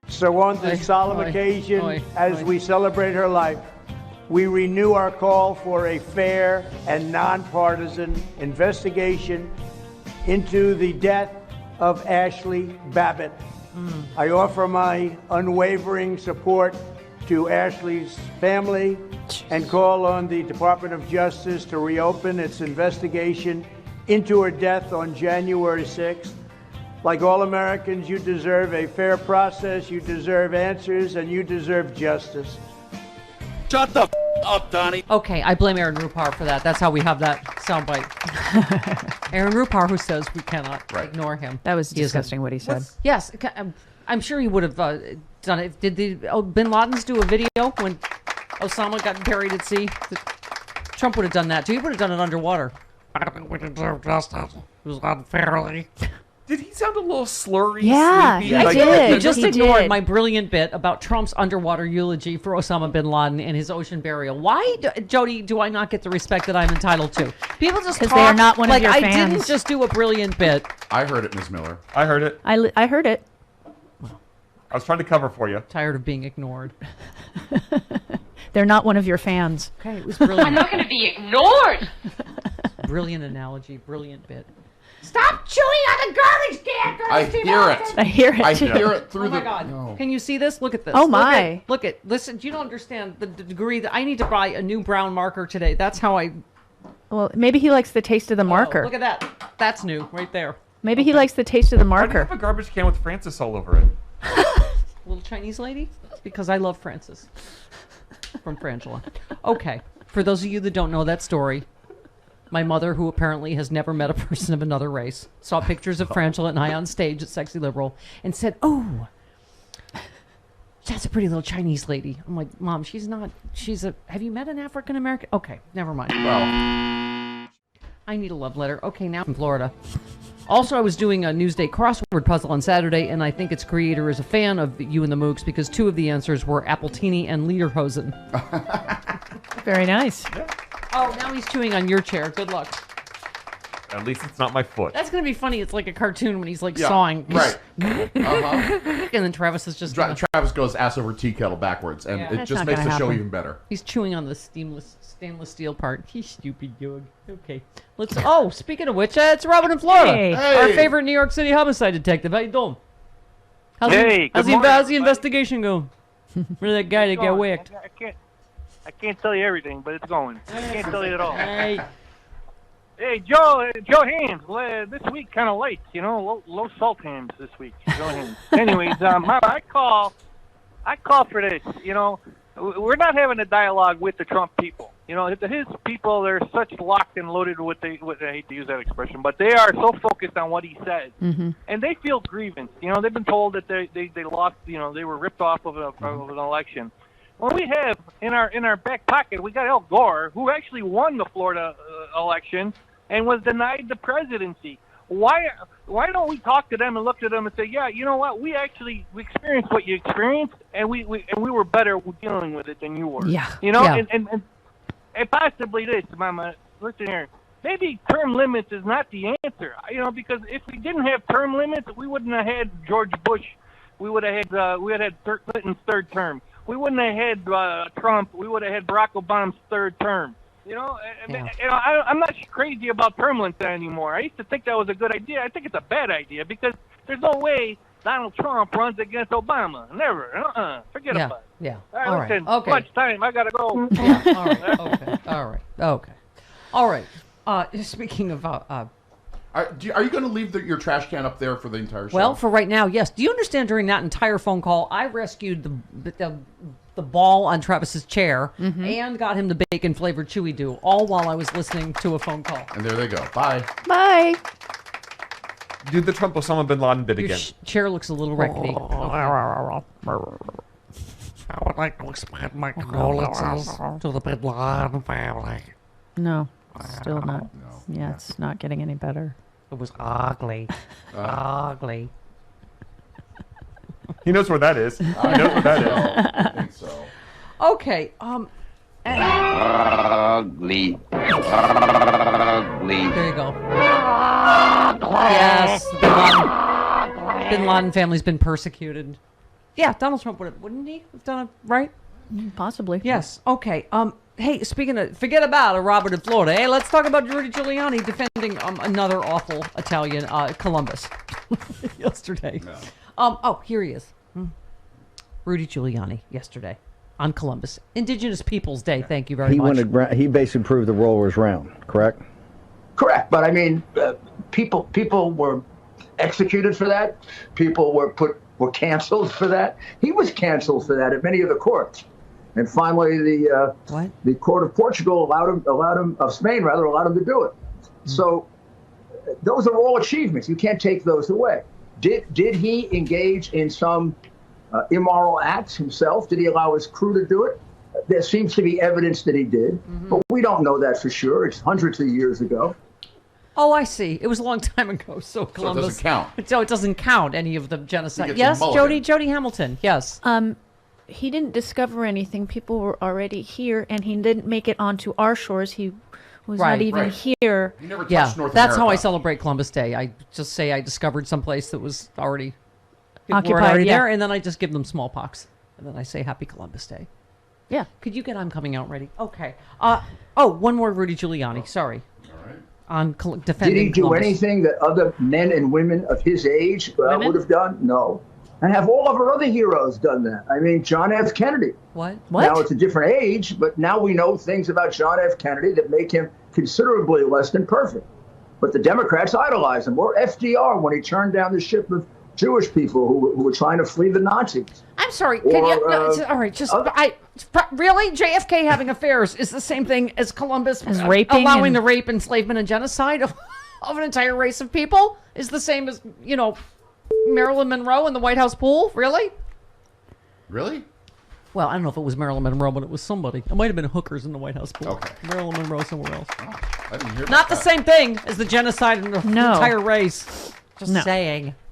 So on this solemn occasion, as we celebrate her life, we renew our call for a fair and nonpartisan investigation into the death of Ashley Babbitt. I offer my unwavering support to Ashley's family and call on the Department of Justice to reopen its investigation into her death on January 6th. Like all Americans, you deserve a fair process, you deserve answers, and you deserve justice. Shut the up, Donnie. Okay, I blame Aaron Rupar for that. That's how we have that soundbite. Aaron Rupar, who says we cannot ignore him. That was disgusting what he said. Yes, I'm sure he would have done it. Did the Bin Ladens do a video when Osama got buried at sea? Trump would have done that too. He would have done it underwater. I think we deserve justice. It was unfairly. Did he sound a little slurry? Yeah, sleepy? he did. You just He ignored did. my brilliant bit about Trump's underwater eulogy for Osama bin Laden and his ocean burial. Why, Jody, do I not get the respect that I'm entitled to? People just talk they are not one of like your I fans. didn't just do a brilliant bit. I heard it, Ms. Miller. I heard it. I heard it. I was trying to cover for you. Tired of being ignored. They're not one of your fans. Okay, it was brilliant. I'm not going to be ignored. Brilliant analogy, brilliant bit. Stop chewing on the garbage can. I hear it. I hear it. I too. hear it through Oh my the... God! No. Can you see this? Look at this. Oh my! Look at listen. You don't understand the degree that I need to buy a new brown marker today. That's how I. Well, maybe he likes the taste of the marker. Oh, look at that. That's new right there. Maybe he likes the taste of the Why do you marker. have a garbage can with Francis all over it? Little Chinese lady? Because I love Francis. From Frangela. Okay. For those of you that don't know that story, my mother, who apparently has never met a person of another race, saw pictures of Frangela and I on stage at Sexy Liberal and said, "Oh, that's a pretty little Chinese lady." I'm like, "Mom, she's not. Have you met an African American?" Okay, never mind. Well, I need a love letter. Okay, now from Florida. Also, I was doing a Newsday crossword puzzle on Saturday, and I think its creator is a fan of You and the Mooks because two of the answers were Appletini and Lederhosen. Very nice. Oh, now he's chewing on your chair. Good luck. At least it's not my foot. That's going to be funny. It's like a cartoon when he's like sawing. right. And then Travis is just... Travis goes ass over tea kettle backwards, and Yeah. it That's just not makes gonna the show happen. even better. He's chewing on the stainless steel part. He's stupid, Doug. Okay. Let's... Oh, speaking of which, it's Robin in Florida. Hey. Our Hey. favorite New York City homicide detective. How you doing? How's Hey, how's good morning, the everybody. investigation going? Where's that guy that got Going. whacked? I can't tell you everything, but it's going. I can't tell you it all. Hey. Hey, Joe Hams, this week kind of late, low salt hams this week. Joe Hams. Anyways, Mama, I call for this. We're not having a dialogue with the Trump people. His people, they're such locked and loaded with I hate to use that expression, but they are so focused on what he says, and they feel grievance. They've been told that they lost. They were ripped off of an election. Well, we have in our back pocket, we got Al Gore, who actually won the Florida election and was denied the presidency. Why don't we talk to them and look to them and say, yeah, you know what, we experienced what you experienced, and we were better dealing with it than you were. Yeah. And possibly this, Mama, listen here. Maybe term limits is not the answer. Because if we didn't have term limits, we wouldn't have had George Bush. We would have had Clinton's third term. We wouldn't have had Trump. We would have had Barack Obama's third term. I'm not crazy about term limits anymore. I used to think that was a good idea. I think it's a bad idea because there's no way Donald Trump runs against Obama. Never. Forget about it. Yeah. All right, listen, Okay. much time. I got to go. Yeah. All right. Okay. All right. Okay. All right. Speaking of... Are you going to leave your trash can up there for the entire show? Well, for right now, yes. Do you understand during that entire phone call, I rescued the ball on Travis's chair and got him the bacon-flavored Chewy Doo, all while I was listening to a phone call. And there they go. Bye. Bye. Do the Trump Osama bin Laden bit Your again. chair looks a little rickety. I would like to express my condolences to the bin Laden family. No. Still not. Yeah, it's not getting any better. It was ugly. Ugly. He knows where that is. He knows where that is. I think so. Okay. Ugly. Ugly. There you go. Yes, Bin Laden family's been persecuted. Yeah, Donald Trump wouldn't he have done it right? Possibly. Yes. Okay. Hey, speaking of, forget about Robert in Florida. Hey, let's talk about Rudy Giuliani defending another awful Italian, Columbus, yesterday. No. Oh, here he is. Rudy Giuliani yesterday on Columbus, Indigenous Peoples Day. Thank you very much. He basically proved the world was round, correct? Correct, but I mean, people were executed for that. People were canceled for that. He was canceled for that at many of the courts, and finally the court of Portugal allowed him of Spain allowed him to do it. So those are all achievements. You can't take those away. Did he engage in some immoral acts himself? Did he allow his crew to do it? There seems to be evidence that he did, but we don't know that for sure. It's hundreds of years ago. Oh, I see. It was a long time ago, so Columbus. So it doesn't count. So it doesn't count any of the genocide. He gets a Yes, mulligan. Jody Hamilton. Yes. He didn't discover anything. People were already here, and he didn't make it onto our shores. He was Right. not even here. He never touched Yeah, North that's how I America. celebrate Columbus Day. I just say I discovered some place that was already people Occupied, were already yeah. there, and then I just give them smallpox, and then I say Happy Columbus Day. Yeah. Could you get I'm coming out ready? Okay. One more Rudy Giuliani. Sorry. All right. On defending. Did he do Columbus. anything that other men and women of his age Women? would have done? No. And have all of our other heroes done that? I mean, John F. Kennedy. What? Now it's a different age, but now we know things about John F. Kennedy that make him considerably less than perfect. But the Democrats idolize him. Or FDR when he turned down the ship of Jewish people who were trying to flee the Nazis. I'm sorry. Can Or, you? No, all right. Just really JFK having affairs is the same thing as Columbus As raping allowing and- the rape, enslavement, and genocide of an entire race of people is the same as Marilyn Monroe in the White House pool. Really? Really? Well, I don't know if it was Marilyn Monroe, but it was somebody. It might have been hookers in the White House pool. Okay. Marilyn Monroe somewhere else. Oh, I didn't hear Not about the that. same thing as the genocide of the No. entire race. Just No. saying.